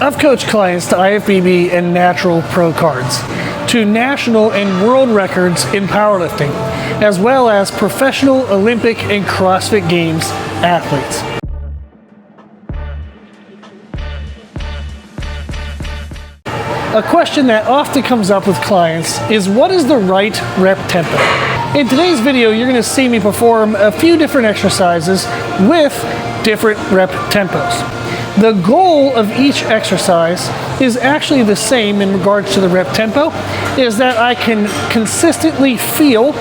I've coached clients to IFBB and Natural Pro Cards, to national and world records in powerlifting, as well as professional Olympic and CrossFit Games athletes. A question that often comes up with clients is, what is the right rep tempo? In today's video, you're going to see me perform a few different exercises with different rep tempos. The goal of each exercise is actually the same in regards to the rep tempo, is that I can consistently feel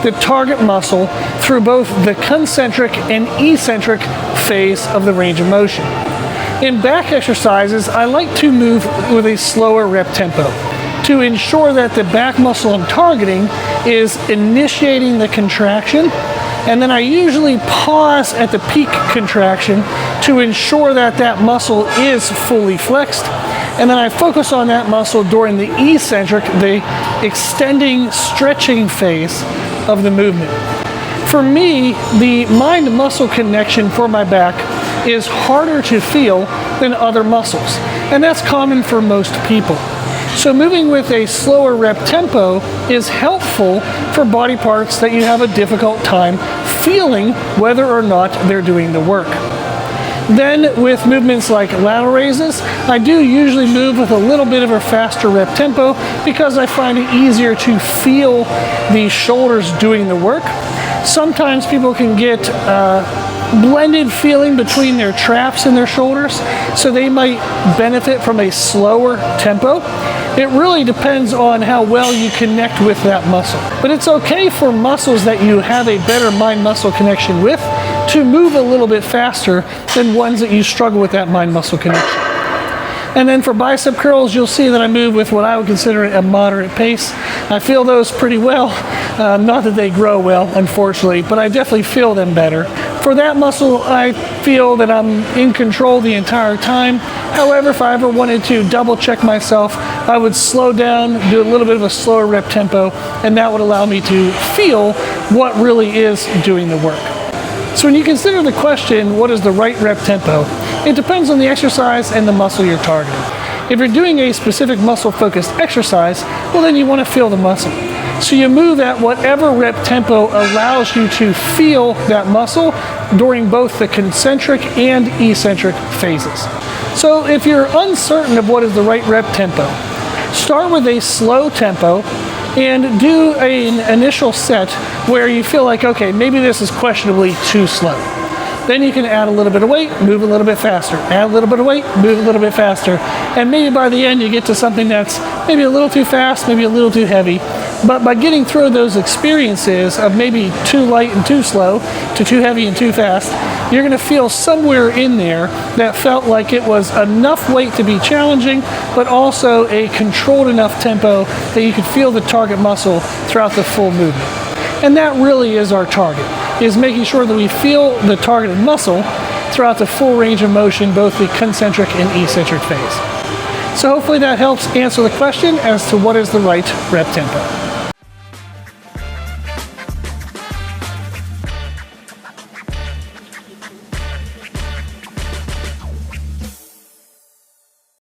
the target muscle through both the concentric and eccentric phase of the range of motion. In back exercises, I like to move with a slower rep tempo to ensure that the back muscle I'm targeting is initiating the contraction, and then I usually pause at the peak contraction to ensure that that muscle is fully flexed, and then I focus on that muscle during the eccentric, the extending, stretching phase of the movement. For me, the mind-muscle connection for my back is harder to feel than other muscles, and that's common for most people. So moving with a slower rep tempo is helpful for body parts that you have a difficult time feeling whether or not they're doing the work. Then with movements like lateral raises, I do usually move with a little bit of a faster rep tempo because I find it easier to feel the shoulders doing the work. Sometimes people can get blended feeling between their traps and their shoulders, so they might benefit from a slower tempo. It really depends on how well you connect with that muscle. But it's okay for muscles that you have a better mind-muscle connection with to move a little bit faster than ones that you struggle with that mind-muscle connection. And then for bicep curls, you'll see that I move with what I would consider a moderate pace. I feel those pretty well. Not that they grow well, unfortunately, but I definitely feel them better. For that muscle, I feel that I'm in control the entire time. However, if I ever wanted to double check myself, I would slow down, do a little bit of a slower rep tempo, and that would allow me to feel what really is doing the work. So when you consider the question, what is the right rep tempo, it depends on the exercise and the muscle you're targeting. If you're doing a specific muscle-focused exercise, well, then you want to feel the muscle. So you move at whatever rep tempo allows you to feel that muscle during both the concentric and eccentric phases. So if you're uncertain of what is the right rep tempo, start with a slow tempo and do an initial set where you feel like, okay, maybe this is questionably too slow. Then you can add a little bit of weight, move a little bit faster, add a little bit of weight, move a little bit faster, and maybe by the end you get to something that's maybe a little too fast, maybe a little too heavy. But by getting through those experiences of maybe too light and too slow to too heavy and too fast, you're going to feel somewhere in there that felt like it was enough weight to be challenging, but also a controlled enough tempo that you could feel the target muscle throughout the full movement. And that really is our target, is making sure that we feel the targeted muscle throughout the full range of motion, both the concentric and eccentric phase. So hopefully that helps answer the question as to what is the right rep tempo.